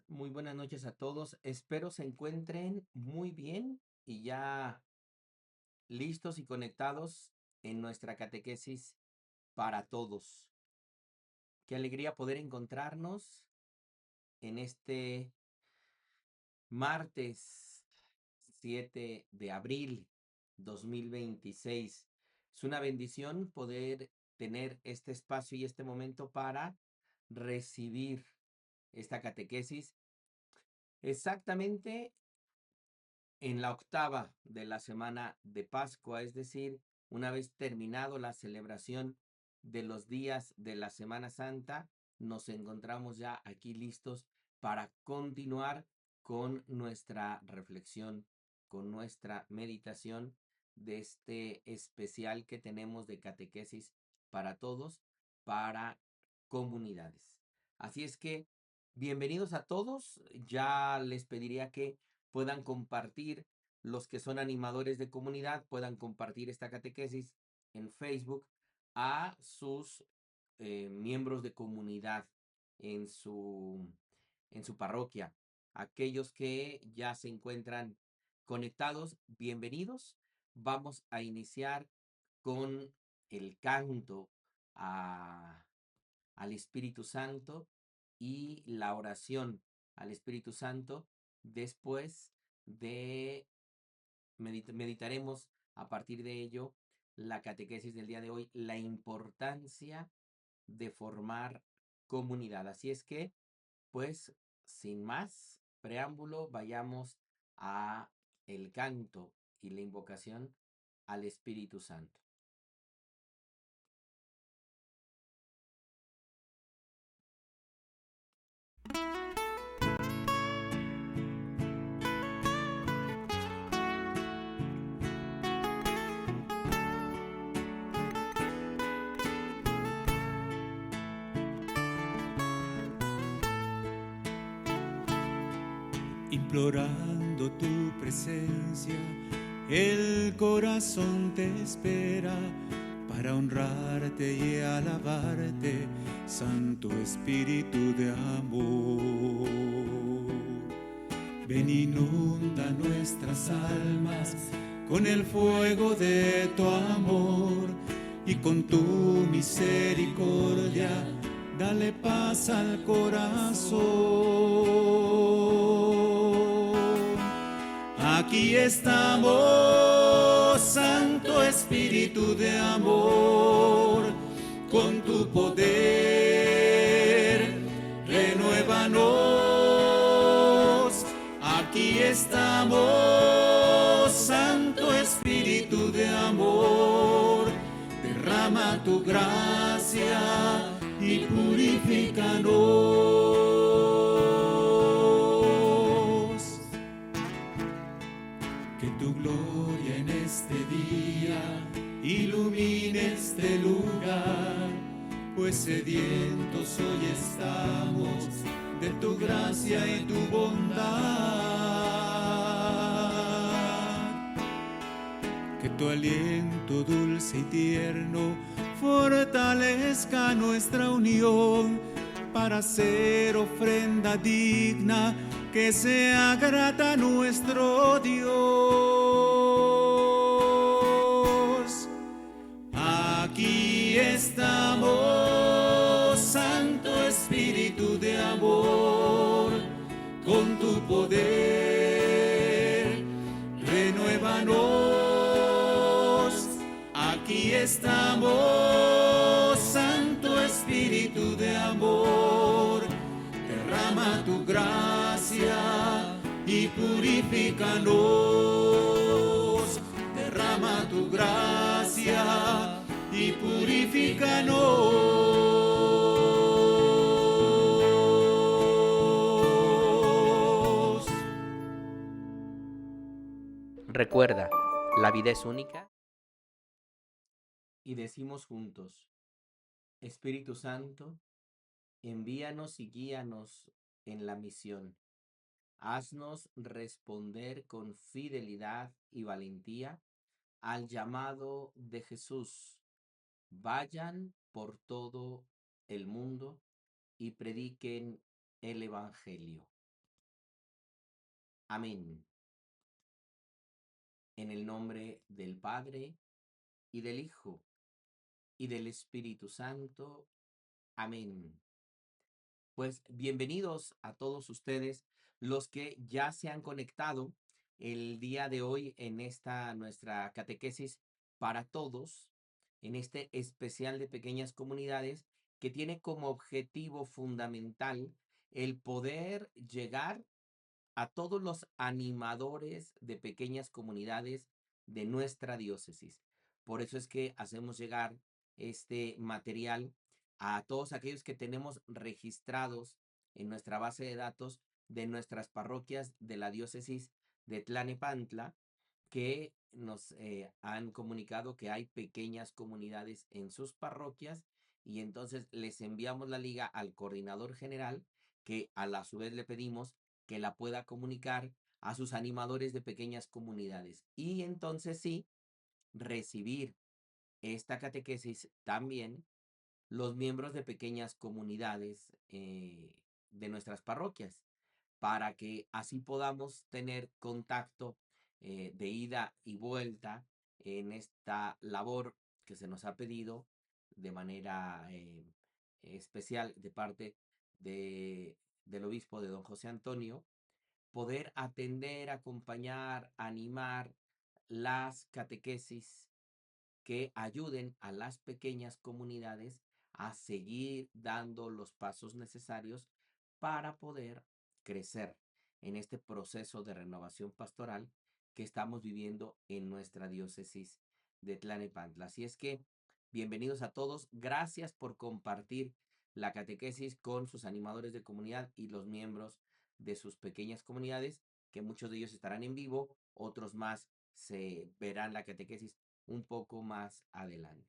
muy buenas noches a todos. Espero se encuentren muy bien y ya listos y conectados en nuestra catequesis para todos. Qué alegría poder encontrarnos en este martes 7 de abril 2026. Es una bendición poder tener este espacio y este momento para recibir esta catequesis exactamente en la octava de la semana de Pascua, es decir, una vez terminado la celebración de los días de la Semana Santa, nos encontramos ya aquí listos para continuar con nuestra reflexión, con nuestra meditación de este especial que tenemos de catequesis para todos, para comunidades. Así es que, bienvenidos a todos. Ya les pediría que puedan compartir, los que son animadores de comunidad, puedan compartir esta catequesis en Facebook a sus miembros de comunidad en su parroquia. Aquellos que ya se encuentran conectados, bienvenidos. Vamos a iniciar con el canto a, al Espíritu Santo y la oración al Espíritu Santo. Después de meditaremos a partir de ello la catequesis del día de hoy, la importancia de formar comunidad. Así es que, pues, sin más preámbulo, vayamos a el canto y la invocación al Espíritu Santo. Implorando tu presencia, el corazón te espera para honrarte y alabarte, Santo Espíritu de amor. Ven, inunda nuestras almas con el fuego de tu amor y con tu misericordia dale paz al corazón. Aquí estamos, Santo Espíritu de amor, con tu poder, renuévanos. Aquí estamos, Santo Espíritu de amor, derrama tu gracia y purifícanos. Que tu gloria en este día ilumine este lugar, pues sedientos hoy estamos de tu gracia y tu bondad. Que tu aliento dulce y tierno fortalezca nuestra unión para ser ofrenda digna que sea grata a nuestro Dios. Aquí estamos, Santo Espíritu de amor, con tu poder, renuévanos. Aquí estamos, Santo Espíritu de amor, derrama tu gracia y purifícanos. Derrama tu gracia y purifícanos. Recuerda, la vida es única. Y decimos juntos: Espíritu Santo, envíanos y guíanos en la misión. Haznos responder con fidelidad y valentía al llamado de Jesús. Vayan por todo el mundo y prediquen el Evangelio. Amén. En el nombre del Padre, y del Hijo, y del Espíritu Santo. Amén. Pues bienvenidos a todos ustedes, los que ya se han conectado el día de hoy en esta nuestra catequesis para todos, en este especial de pequeñas comunidades que tiene como objetivo fundamental el poder llegar a todos los animadores de pequeñas comunidades de nuestra diócesis. Por eso es que hacemos llegar este material a todos aquellos que tenemos registrados en nuestra base de datos de nuestras parroquias de la diócesis de Tlanepantla, que nos han comunicado que hay pequeñas comunidades en sus parroquias, y entonces les enviamos la liga al coordinador general, que a la su vez le pedimos que la pueda comunicar a sus animadores de pequeñas comunidades. Y entonces sí, recibir esta catequesis también los miembros de pequeñas comunidades de nuestras parroquias, para que así podamos tener contacto de ida y vuelta en esta labor que se nos ha pedido de manera especial de parte del obispo de don José Antonio, poder atender, acompañar, animar las catequesis que ayuden a las pequeñas comunidades a seguir dando los pasos necesarios para poder crecer en este proceso de renovación pastoral que estamos viviendo en nuestra diócesis de Tlanepantla. Así es que, bienvenidos a todos. Gracias por compartir la catequesis con sus animadores de comunidad y los miembros de sus pequeñas comunidades, que muchos de ellos estarán en vivo, otros más se verán la catequesis un poco más adelante.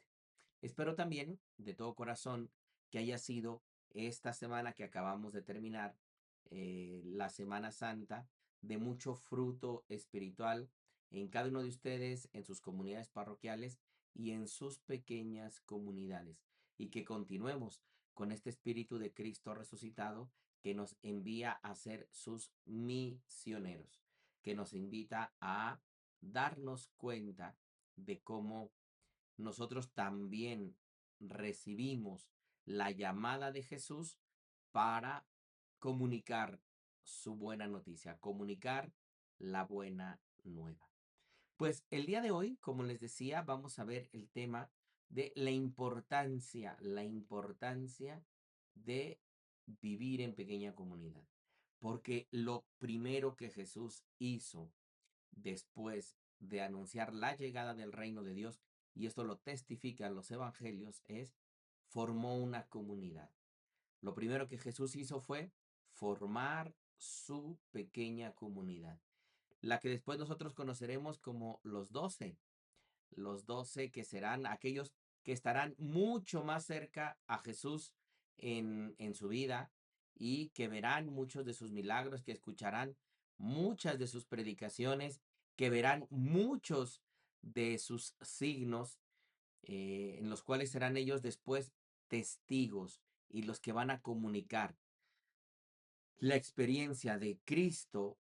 Espero también de todo corazón que haya sido esta semana que acabamos de terminar, la Semana Santa, de mucho fruto espiritual en cada uno de ustedes, en sus comunidades parroquiales y en sus pequeñas comunidades. Y que continuemos con este Espíritu de Cristo resucitado que nos envía a ser sus misioneros, que nos invita a darnos cuenta de cómo nosotros también recibimos la llamada de Jesús para comunicar su buena noticia, comunicar la buena nueva. Pues el día de hoy, como les decía, vamos a ver el tema de la importancia de vivir en pequeña comunidad. Porque lo primero que Jesús hizo después de anunciar la llegada del reino de Dios, y esto lo testifican los evangelios, es formó una comunidad. Lo primero que Jesús hizo fue formar su pequeña comunidad, la que después nosotros conoceremos como los 12 que serán aquellos que estarán mucho más cerca a Jesús en su vida, y que verán muchos de sus milagros, que escucharán muchas de sus predicaciones, que verán muchos de sus signos, en los cuales serán ellos después testigos y los que van a comunicar la experiencia de Cristo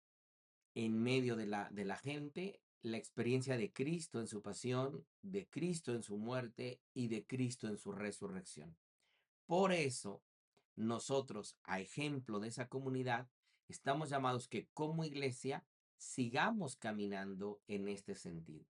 en medio de la gente, la experiencia de Cristo en su pasión, de Cristo en su muerte y de Cristo en su resurrección. Por eso, nosotros, a ejemplo de esa comunidad, estamos llamados que como iglesia sigamos caminando en este sentido.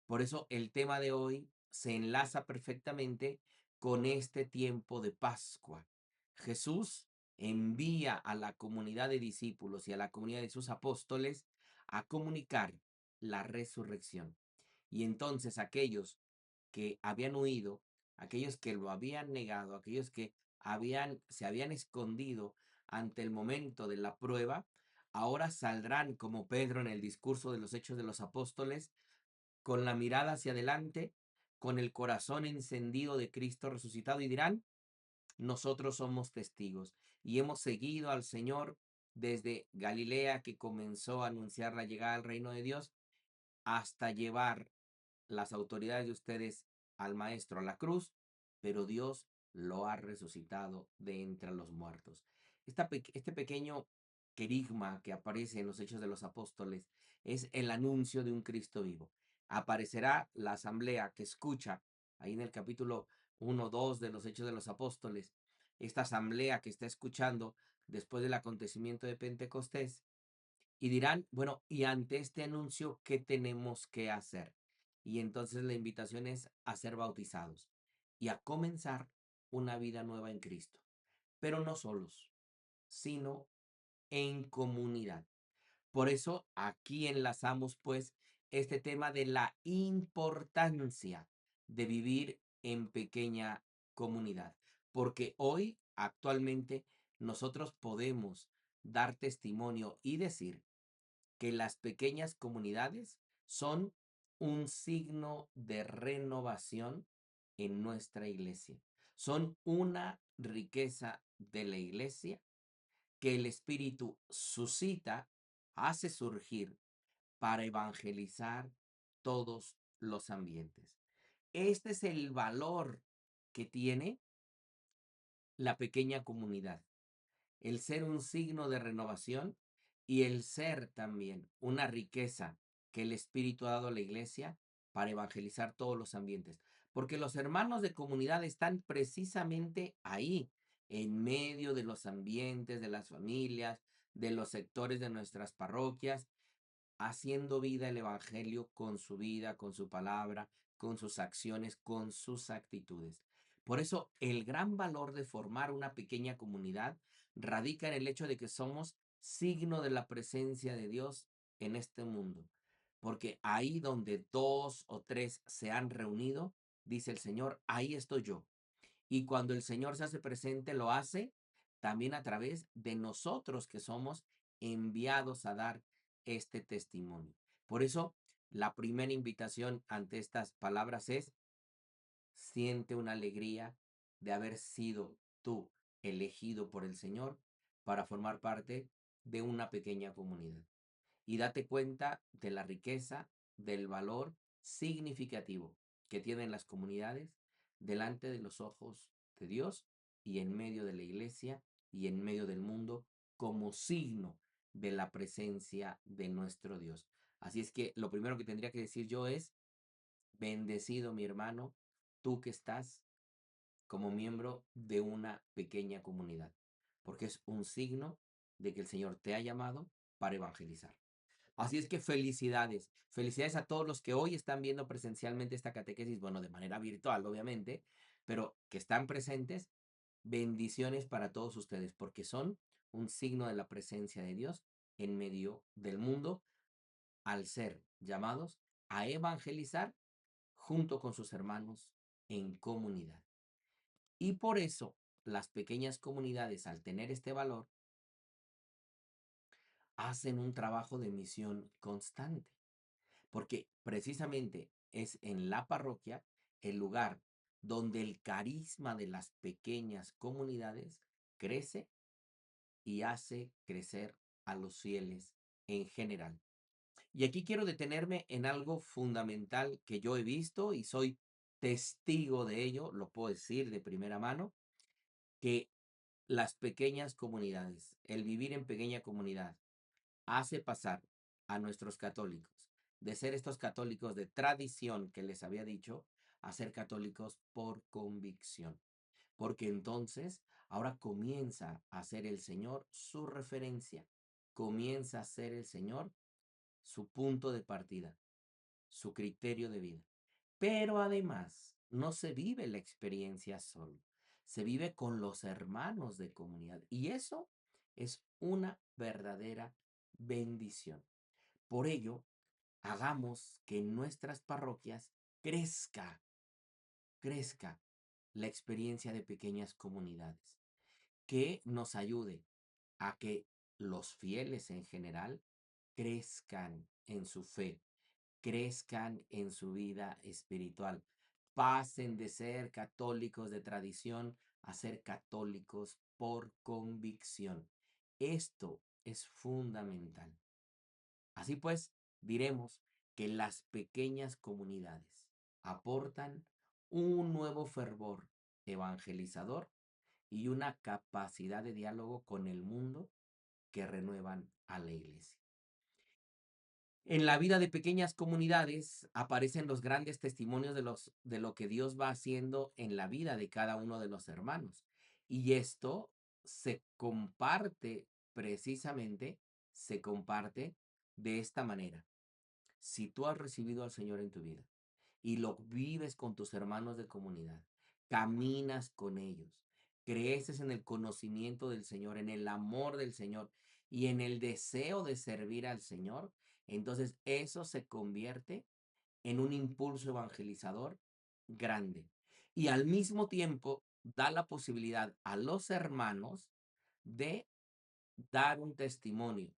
Por eso el tema de hoy se enlaza perfectamente con este tiempo de Pascua. Jesús envía a la comunidad de discípulos y a la comunidad de sus apóstoles a comunicar la resurrección. Y entonces aquellos que habían huido, aquellos que lo habían negado, aquellos que se habían escondido ante el momento de la prueba, ahora saldrán como Pedro en el discurso de los Hechos de los Apóstoles, con la mirada hacia adelante, con el corazón encendido de Cristo resucitado, y dirán: nosotros somos testigos y hemos seguido al Señor desde Galilea, que comenzó a anunciar la llegada al reino de Dios, hasta llevar las autoridades de ustedes al Maestro a la cruz, pero Dios lo ha resucitado de entre los muertos. Este pequeño querigma que aparece en los Hechos de los Apóstoles es el anuncio de un Cristo vivo. Aparecerá la asamblea que escucha, ahí en el capítulo 1, 2 de los Hechos de los Apóstoles, esta asamblea que está escuchando después del acontecimiento de Pentecostés, y dirán, bueno, y ante este anuncio, ¿qué tenemos que hacer? Y entonces la invitación es a ser bautizados y a comenzar una vida nueva en Cristo, pero no solos, sino en comunidad. Por eso aquí enlazamos pues este tema de la importancia de vivir en pequeña comunidad, porque hoy actualmente nosotros podemos dar testimonio y decir que las pequeñas comunidades son un signo de renovación en nuestra iglesia. Son una riqueza de la iglesia que el Espíritu suscita, hace surgir para evangelizar todos los ambientes. Este es el valor que tiene la pequeña comunidad, el ser un signo de renovación y el ser también una riqueza que el Espíritu ha dado a la iglesia para evangelizar todos los ambientes. Porque los hermanos de comunidad están precisamente ahí, en medio de los ambientes, de las familias, de los sectores de nuestras parroquias, haciendo vida el Evangelio con su vida, con su palabra, con sus acciones, con sus actitudes. Por eso, el gran valor de formar una pequeña comunidad radica en el hecho de que somos signo de la presencia de Dios en este mundo. Porque ahí donde dos o tres se han reunido, dice el Señor, ahí estoy yo. Y cuando el Señor se hace presente, lo hace también a través de nosotros que somos enviados a dar este testimonio. Por eso, la primera invitación ante estas palabras es: siente una alegría de haber sido tú elegido por el Señor para formar parte de una pequeña comunidad. Y date cuenta de la riqueza, del valor significativo que tienen las comunidades delante de los ojos de Dios y en medio de la iglesia y en medio del mundo como signo de la presencia de nuestro Dios. Así es que lo primero que tendría que decir yo es: bendecido mi hermano, tú que estás como miembro de una pequeña comunidad, porque es un signo de que el Señor te ha llamado para evangelizar. Así es que felicidades, felicidades a todos los que hoy están viendo presencialmente esta catequesis, bueno, de manera virtual, obviamente, pero que están presentes. Bendiciones para todos ustedes, porque son un signo de la presencia de Dios en medio del mundo, al ser llamados a evangelizar junto con sus hermanos en comunidad. Y por eso las pequeñas comunidades, al tener este valor, hacen un trabajo de misión constante, porque precisamente es en la parroquia el lugar donde el carisma de las pequeñas comunidades crece y hace crecer a los fieles en general. Y aquí quiero detenerme en algo fundamental que yo he visto y soy testigo de ello, lo puedo decir de primera mano, que las pequeñas comunidades, el vivir en pequeña comunidad, hace pasar a nuestros católicos de ser estos católicos de tradición que les había dicho a ser católicos por convicción. Porque entonces ahora comienza a ser el Señor su referencia, comienza a ser el Señor su punto de partida, su criterio de vida. Pero además, no se vive la experiencia solo, se vive con los hermanos de comunidad. Y eso es una verdadera bendición. Por ello, hagamos que en nuestras parroquias crezca la experiencia de pequeñas comunidades, que nos ayude a que los fieles en general crezcan en su fe, crezcan en su vida espiritual, pasen de ser católicos de tradición a ser católicos por convicción. Esto es fundamental. Así pues, diremos que las pequeñas comunidades aportan un nuevo fervor evangelizador y una capacidad de diálogo con el mundo que renuevan a la iglesia. En la vida de pequeñas comunidades aparecen los grandes testimonios de lo que Dios va haciendo en la vida de cada uno de los hermanos. Y esto se comparte precisamente, se comparte de esta manera. Si tú has recibido al Señor en tu vida y lo vives con tus hermanos de comunidad, caminas con ellos, creces en el conocimiento del Señor, en el amor del Señor y en el deseo de servir al Señor, entonces eso se convierte en un impulso evangelizador grande. Y al mismo tiempo da la posibilidad a los hermanos de dar un testimonio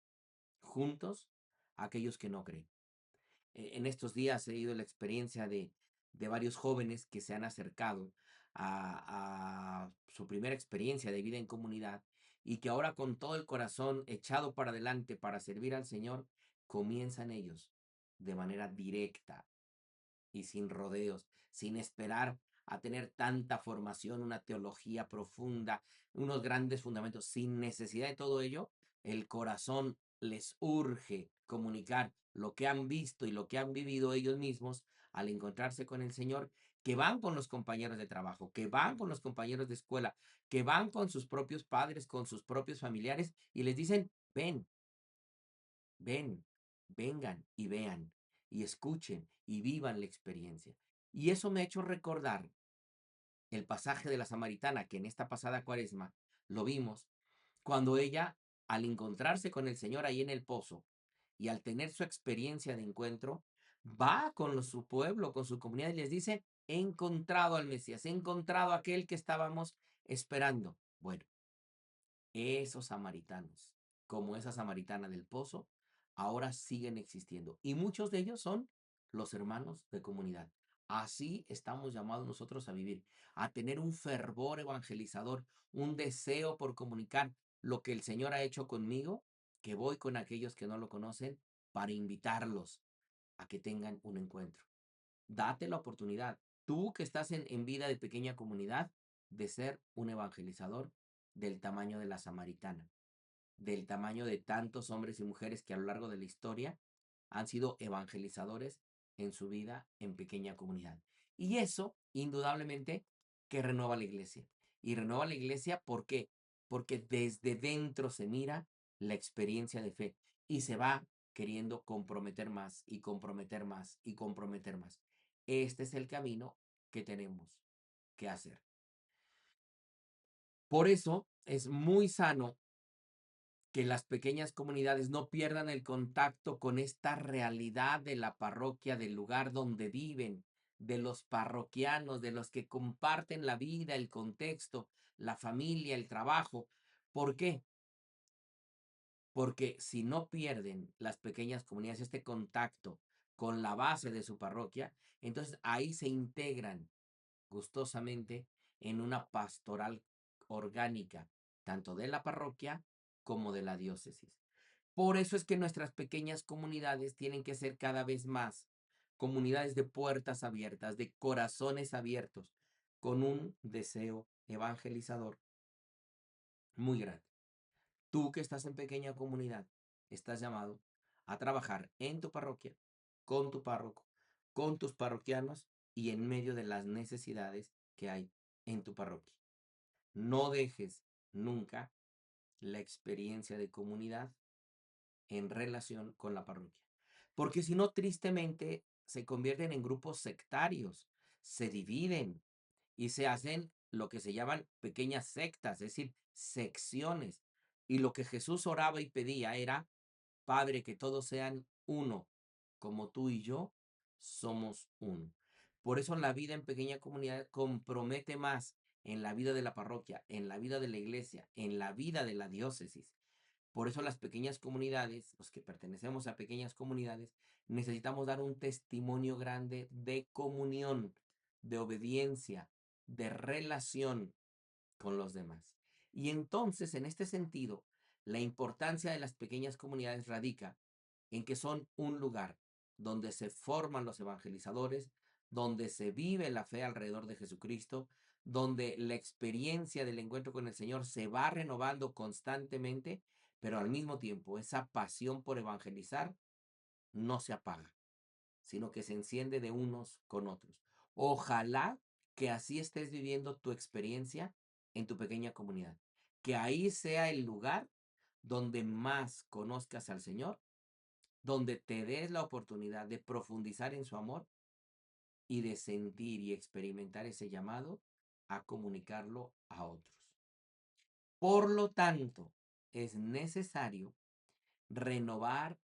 juntos a aquellos que no creen. En estos días he ido la experiencia de varios jóvenes que se han acercado a su primera experiencia de vida en comunidad y que ahora con todo el corazón echado para adelante para servir al Señor, comienzan ellos de manera directa y sin rodeos, sin esperar a tener tanta formación, una teología profunda, unos grandes fundamentos, sin necesidad de todo ello, el corazón les urge comunicar lo que han visto y lo que han vivido ellos mismos al encontrarse con el Señor, que van con los compañeros de trabajo, que van con los compañeros de escuela, que van con sus propios padres, con sus propios familiares y les dicen, ven, ven, vengan y vean y escuchen y vivan la experiencia. Y eso me ha hecho recordar el pasaje de la samaritana que en esta pasada cuaresma lo vimos, cuando ella, al encontrarse con el Señor ahí en el pozo y al tener su experiencia de encuentro, va con su pueblo, con su comunidad y les dice, he encontrado al Mesías, he encontrado a aquel que estábamos esperando. Bueno, esos samaritanos, como esa samaritana del pozo, ahora siguen existiendo. Y muchos de ellos son los hermanos de comunidad. Así estamos llamados nosotros a vivir, a tener un fervor evangelizador, un deseo por comunicar lo que el Señor ha hecho conmigo, que voy con aquellos que no lo conocen para invitarlos a que tengan un encuentro. Date la oportunidad, tú que estás en vida de pequeña comunidad, de ser un evangelizador del tamaño de la samaritana, del tamaño de tantos hombres y mujeres que a lo largo de la historia han sido evangelizadores en su vida en pequeña comunidad. Y eso, indudablemente, que renueva la iglesia. Y renueva la iglesia, ¿por qué? Porque desde dentro se mira la experiencia de fe y se va queriendo comprometer más y comprometer más y comprometer más. Este es el camino que tenemos que hacer. Por eso es muy sano que las pequeñas comunidades no pierdan el contacto con esta realidad de la parroquia, del lugar donde viven, de los parroquianos, de los que comparten la vida, el contexto, la familia, el trabajo. ¿Por qué? Porque si no pierden las pequeñas comunidades este contacto con la base de su parroquia, entonces ahí se integran gustosamente en una pastoral orgánica, tanto de la parroquia como de la diócesis. Por eso es que nuestras pequeñas comunidades tienen que ser cada vez más comunidades de puertas abiertas, de corazones abiertos, con un deseo evangelizador muy grande. Tú que estás en pequeña comunidad, estás llamado a trabajar en tu parroquia, con tu párroco, con tus parroquianos y en medio de las necesidades que hay en tu parroquia. No dejes nunca la experiencia de comunidad en relación con la parroquia. Porque si no, tristemente se convierten en grupos sectarios, se dividen y se hacen lo que se llaman pequeñas sectas, es decir, secciones. Y lo que Jesús oraba y pedía era, Padre, que todos sean uno, como tú y yo somos uno. Por eso la vida en pequeña comunidad compromete más en la vida de la parroquia, en la vida de la iglesia, en la vida de la diócesis. Por eso las pequeñas comunidades, los que pertenecemos a pequeñas comunidades, necesitamos dar un testimonio grande de comunión, de obediencia, de relación con los demás. Y entonces, en este sentido, la importancia de las pequeñas comunidades radica en que son un lugar donde se forman los evangelizadores, donde se vive la fe alrededor de Jesucristo, donde la experiencia del encuentro con el Señor se va renovando constantemente, pero al mismo tiempo esa pasión por evangelizar no se apaga, sino que se enciende de unos con otros. Ojalá que así estés viviendo tu experiencia en tu pequeña comunidad, que ahí sea el lugar donde más conozcas al Señor, donde te des la oportunidad de profundizar en su amor y de sentir y experimentar ese llamado a comunicarlo a otros. Por lo tanto, es necesario renovar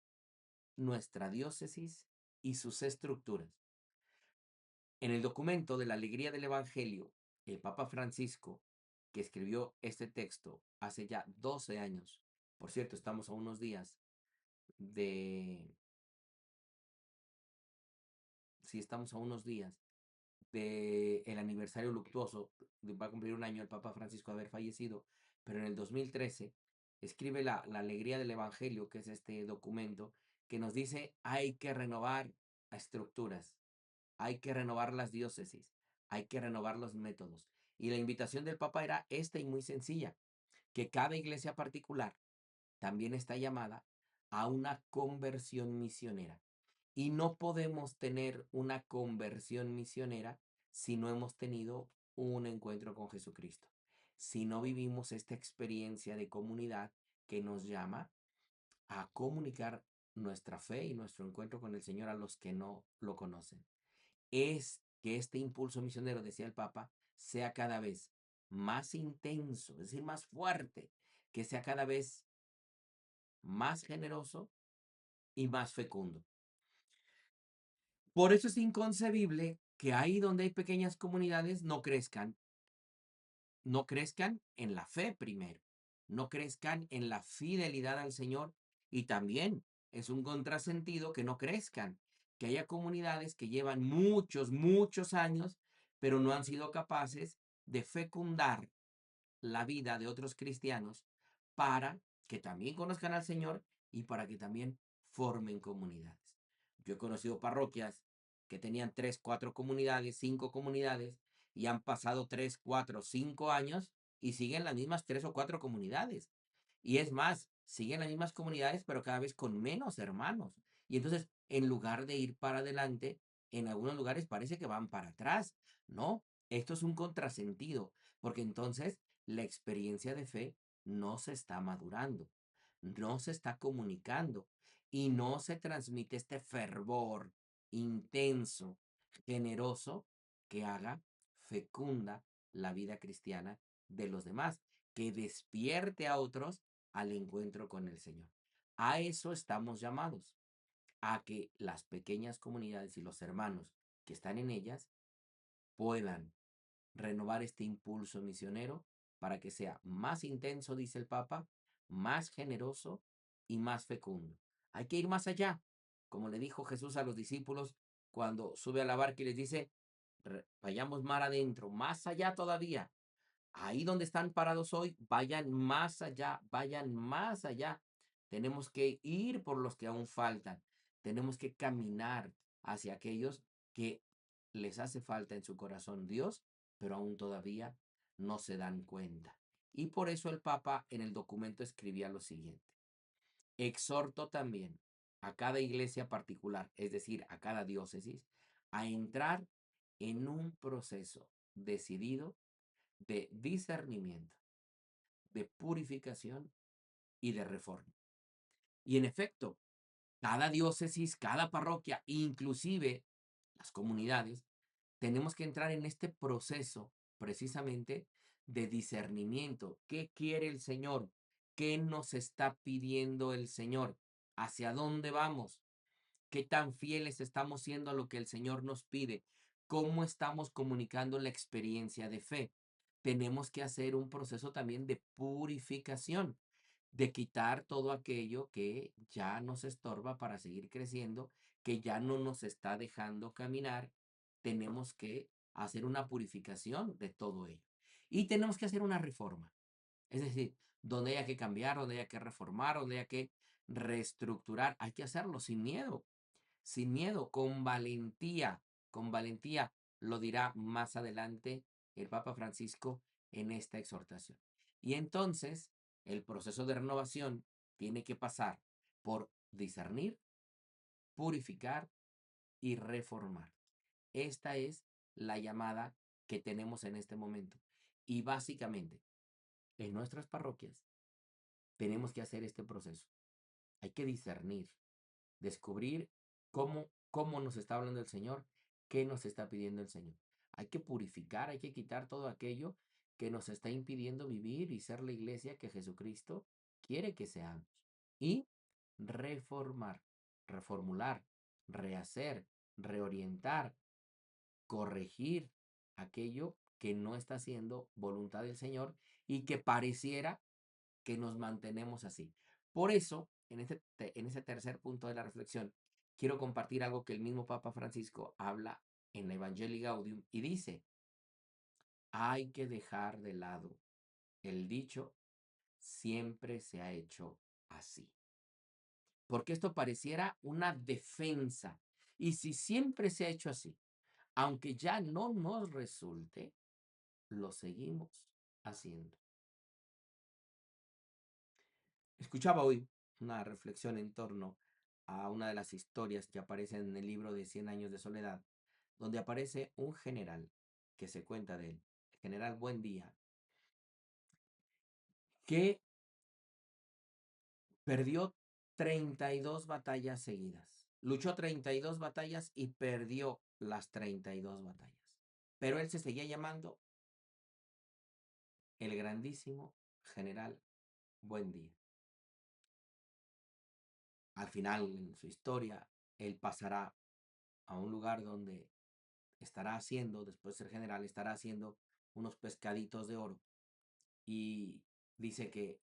nuestra diócesis y sus estructuras. En el documento de la alegría del Evangelio, el Papa Francisco, que escribió este texto hace ya 12 años, por cierto, estamos a unos días de, sí, estamos a unos días del aniversario luctuoso, va a cumplir un año el Papa Francisco de haber fallecido, pero en el 2013 escribe la alegría del Evangelio, que es este documento, que nos dice hay que renovar estructuras, hay que renovar las diócesis, hay que renovar los métodos. Y la invitación del Papa era esta y muy sencilla, que cada iglesia particular también está llamada a una conversión misionera. Y no podemos tener una conversión misionera si no hemos tenido un encuentro con Jesucristo, si no vivimos esta experiencia de comunidad que nos llama a comunicar nuestra fe y nuestro encuentro con el Señor a los que no lo conocen. Es que este impulso misionero, decía el Papa, sea cada vez más intenso, es decir, más fuerte, que sea cada vez más generoso y más fecundo. Por eso es inconcebible que ahí donde hay pequeñas comunidades no crezcan en la fe primero, no crezcan en la fidelidad al Señor y también es un contrasentido que no crezcan, que haya comunidades que llevan muchos, muchos años, pero no han sido capaces de fecundar la vida de otros cristianos para que también conozcan al Señor y para que también formen comunidades. Yo he conocido parroquias que tenían 3, 4 comunidades, 5 comunidades y han pasado 3, 4, 5 años y siguen las mismas 3 o 4 comunidades. Y es más, siguen las mismas comunidades, pero cada vez con menos hermanos. Y entonces, en lugar de ir para adelante, en algunos lugares parece que van para atrás. No, esto es un contrasentido, porque entonces la experiencia de fe no se está madurando, no se está comunicando y no se transmite este fervor intenso, generoso, que haga fecunda la vida cristiana de los demás, que despierte a otros al encuentro con el Señor. A eso estamos llamados, a que las pequeñas comunidades y los hermanos que están en ellas puedan renovar este impulso misionero para que sea más intenso, dice el Papa, más generoso y más fecundo. Hay que ir más allá, como le dijo Jesús a los discípulos cuando sube a la barca y les dice, vayamos mar adentro, más allá todavía. Ahí donde están parados hoy, vayan más allá, vayan más allá. Tenemos que ir por los que aún faltan. Tenemos que caminar hacia aquellos que les hace falta en su corazón Dios, pero aún todavía no se dan cuenta. Y por eso el Papa en el documento escribía lo siguiente. Exhorto también a cada iglesia particular, es decir, a cada diócesis, a entrar en un proceso decidido de discernimiento, de purificación y de reforma. Y en efecto, cada diócesis, cada parroquia, inclusive las comunidades, tenemos que entrar en este proceso precisamente de discernimiento. ¿Qué quiere el Señor? ¿Qué nos está pidiendo el Señor? ¿Hacia dónde vamos? ¿Qué tan fieles estamos siendo a lo que el Señor nos pide? ¿Cómo estamos comunicando la experiencia de fe? Tenemos que hacer un proceso también de purificación, de quitar todo aquello que ya nos estorba para seguir creciendo, que ya no nos está dejando caminar. Tenemos que hacer una purificación de todo ello. Y tenemos que hacer una reforma. Es decir, donde haya que cambiar, donde haya que reformar, donde haya que reestructurar, hay que hacerlo sin miedo, con valentía, lo dirá más adelante el Papa Francisco en esta exhortación. Y entonces el proceso de renovación tiene que pasar por discernir, purificar y reformar. Esta es la llamada que tenemos en este momento. Y básicamente, en nuestras parroquias tenemos que hacer este proceso. Hay que discernir, descubrir cómo nos está hablando el Señor, qué nos está pidiendo el Señor. Hay que purificar, hay que quitar todo aquello que nos está impidiendo vivir y ser la iglesia que Jesucristo quiere que seamos. Y reformar, reformular, rehacer, reorientar, corregir aquello que no está siendo voluntad del Señor y que pareciera que nos mantenemos así. Por eso, en ese tercer punto de la reflexión, quiero compartir algo que el mismo Papa Francisco habla en la Evangelii Gaudium y dice, hay que dejar de lado el dicho, siempre se ha hecho así. Porque esto pareciera una defensa. Y si siempre se ha hecho así, aunque ya no nos resulte, lo seguimos haciendo. Escuchaba hoy una reflexión en torno a una de las historias que aparecen en el libro de Cien años de soledad, donde aparece un general que se cuenta de él, el general Buendía, que perdió 32 batallas seguidas. Luchó 32 batallas y perdió las 32 batallas. Pero él se seguía llamando el grandísimo general Buendía. Al final, en su historia, él pasará a un lugar donde estará haciendo, después de ser general, estará haciendo unos pescaditos de oro. Y dice que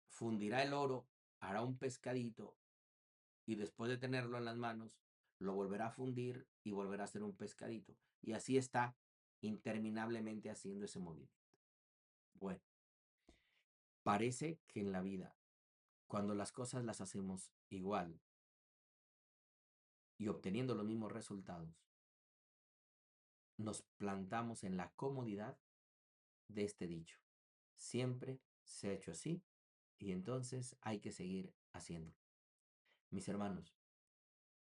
fundirá el oro, hará un pescadito y después de tenerlo en las manos, lo volverá a fundir y volverá a hacer un pescadito. Y así está interminablemente haciendo ese movimiento. Bueno, parece que en la vida, cuando las cosas las hacemos igual y obteniendo los mismos resultados, nos plantamos en la comodidad de este dicho. Siempre se ha hecho así y entonces hay que seguir haciéndolo. Mis hermanos,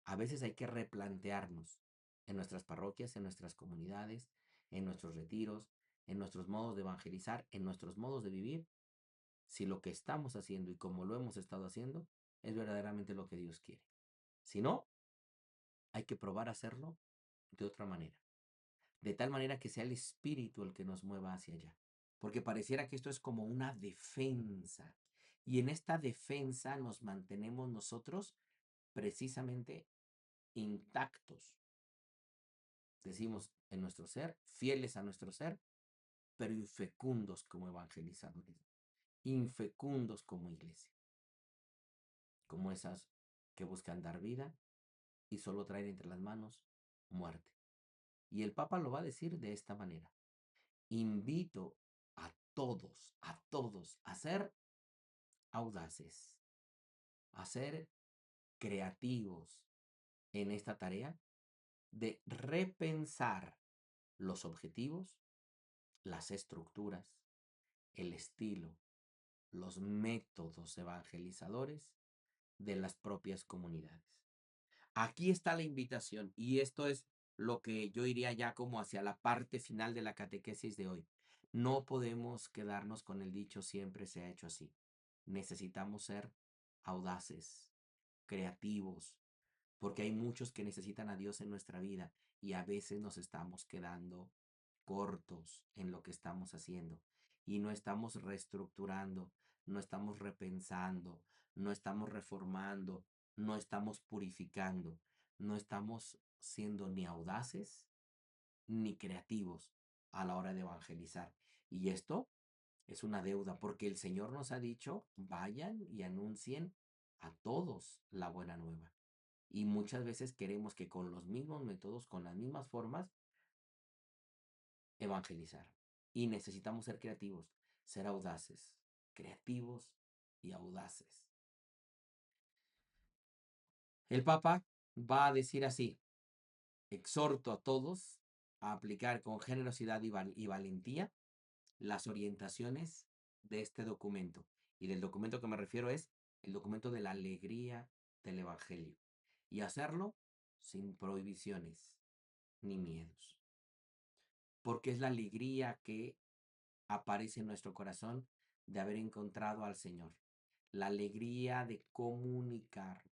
a veces hay que replantearnos en nuestras parroquias, en nuestras comunidades, en nuestros retiros, en nuestros modos de evangelizar, en nuestros modos de vivir, si lo que estamos haciendo y como lo hemos estado haciendo es verdaderamente lo que Dios quiere. Si no, hay que probar a hacerlo de otra manera, de tal manera que sea el Espíritu el que nos mueva hacia allá. Porque pareciera que esto es como una defensa. Y en esta defensa nos mantenemos nosotros precisamente intactos. Decimos en nuestro ser, fieles a nuestro ser, pero infecundos como evangelizadores, infecundos como iglesia, como esas que buscan dar vida y solo traen entre las manos muerte. Y el Papa lo va a decir de esta manera. Invito a todos a ser audaces, a ser creativos en esta tarea de repensar los objetivos, las estructuras, el estilo, los métodos evangelizadores de las propias comunidades. Aquí está la invitación y esto es lo que yo iría ya como hacia la parte final de la catequesis de hoy. No podemos quedarnos con el dicho siempre se ha hecho así. Necesitamos ser audaces, creativos, porque hay muchos que necesitan a Dios en nuestra vida y a veces nos estamos quedando cortos en lo que estamos haciendo y no estamos reestructurando, no estamos repensando, no estamos reformando, no estamos purificando, no estamos siendo ni audaces ni creativos a la hora de evangelizar. Y esto es una deuda porque el Señor nos ha dicho, vayan y anuncien a todos la buena nueva. Y muchas veces queremos que con los mismos métodos, con las mismas formas, evangelizar. Y necesitamos ser creativos, ser audaces, creativos y audaces. El Papa va a decir así, exhorto a todos a aplicar con generosidad y valentía las orientaciones de este documento. Y del documento que me refiero es el documento de la alegría del Evangelio. Y hacerlo sin prohibiciones ni miedos. Porque es la alegría que aparece en nuestro corazón de haber encontrado al Señor. La alegría de comunicar,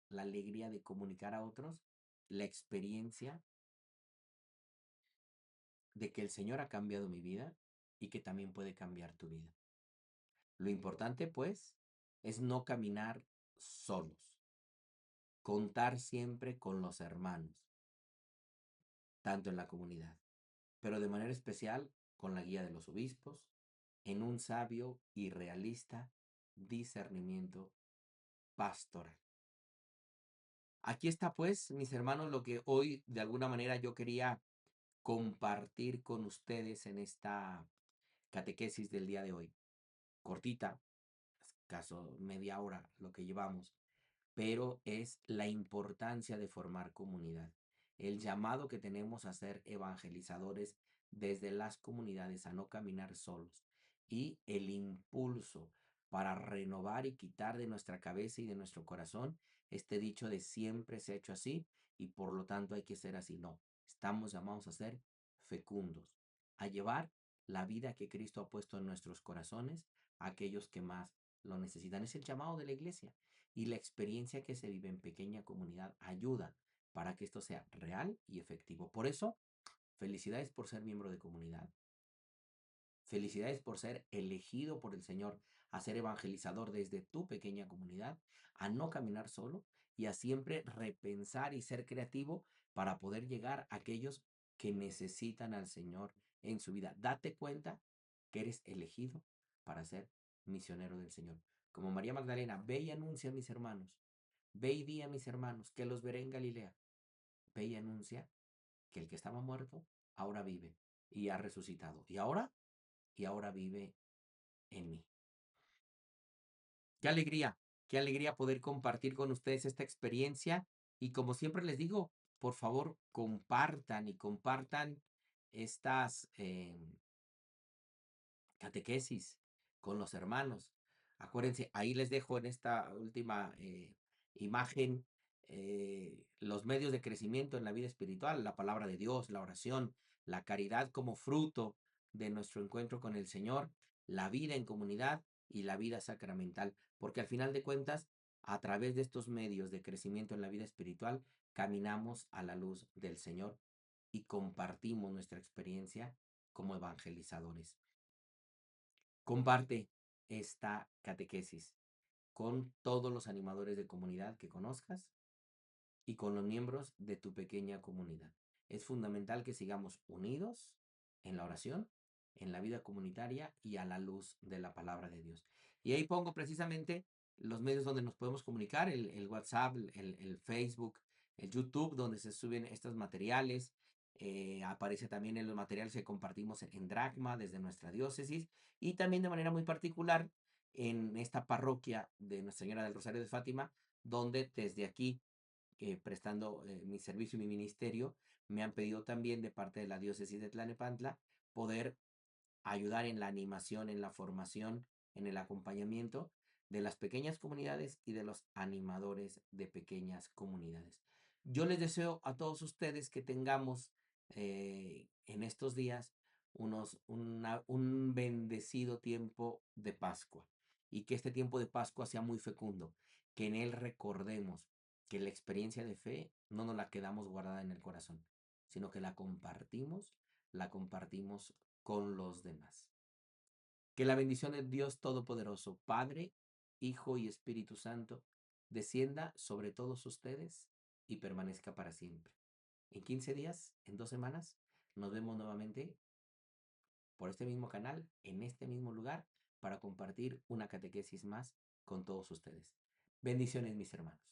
la alegría de comunicar a otros la experiencia de que el Señor ha cambiado mi vida y que también puede cambiar tu vida. Lo importante, pues, es no caminar solos, contar siempre con los hermanos, tanto en la comunidad, pero de manera especial con la guía de los obispos, en un sabio y realista discernimiento pastoral. Aquí está, pues, mis hermanos, lo que hoy de alguna manera yo quería compartir con ustedes en esta catequesis del día de hoy. Cortita, escaso media hora lo que llevamos, pero es la importancia de formar comunidad, el llamado que tenemos a ser evangelizadores desde las comunidades, a no caminar solos, y el impulso para renovar y quitar de nuestra cabeza y de nuestro corazón este dicho de siempre se ha hecho así y por lo tanto hay que ser así. No, estamos llamados a ser fecundos, a llevar la vida que Cristo ha puesto en nuestros corazones a aquellos que más lo necesitan. Es el llamado de la iglesia. Y la experiencia que se vive en pequeña comunidad ayuda para que esto sea real y efectivo. Por eso, felicidades por ser miembro de comunidad. Felicidades por ser elegido por el Señor a ser evangelizador desde tu pequeña comunidad, a no caminar solo y a siempre repensar y ser creativo para poder llegar a aquellos que necesitan al Señor en su vida. Date cuenta que eres elegido para ser misionero del Señor. Como María Magdalena, ve y anuncia a mis hermanos, ve y di a mis hermanos que los veré en Galilea. Ve y anuncia que el que estaba muerto ahora vive y ha resucitado. Y ahora vive en mí. Qué alegría poder compartir con ustedes esta experiencia. Y como siempre les digo, por favor, compartan y compartan estas catequesis con los hermanos. Acuérdense, ahí les dejo en esta última imagen los medios de crecimiento en la vida espiritual, la palabra de Dios, la oración, la caridad como fruto de nuestro encuentro con el Señor, la vida en comunidad y la vida sacramental, porque al final de cuentas, a través de estos medios de crecimiento en la vida espiritual, caminamos a la luz del Señor y compartimos nuestra experiencia como evangelizadores. Comparte esta catequesis con todos los animadores de comunidad que conozcas y con los miembros de tu pequeña comunidad. Es fundamental que sigamos unidos en la oración, en la vida comunitaria y a la luz de la palabra de Dios. Y ahí pongo precisamente los medios donde nos podemos comunicar, el WhatsApp, el Facebook, el YouTube, donde se suben estos materiales. Aparece también en los materiales que compartimos en Dracma desde nuestra diócesis y también de manera muy particular en esta parroquia de Nuestra Señora del Rosario de Fátima, donde desde aquí prestando mi servicio y mi ministerio, me han pedido también de parte de la diócesis de Tlalnepantla poder ayudar en la animación, en la formación, en el acompañamiento de las pequeñas comunidades y de los animadores de pequeñas comunidades. Yo les deseo a todos ustedes que tengamos en estos días un bendecido tiempo de Pascua y que este tiempo de Pascua sea muy fecundo, que en él recordemos que la experiencia de fe no nos la quedamos guardada en el corazón, sino que la compartimos con los demás. Que la bendición de Dios Todopoderoso, Padre, Hijo y Espíritu Santo, descienda sobre todos ustedes y permanezca para siempre. En 15 días, en 2 semanas, nos vemos nuevamente por este mismo canal, en este mismo lugar, para compartir una catequesis más con todos ustedes. Bendiciones, mis hermanos.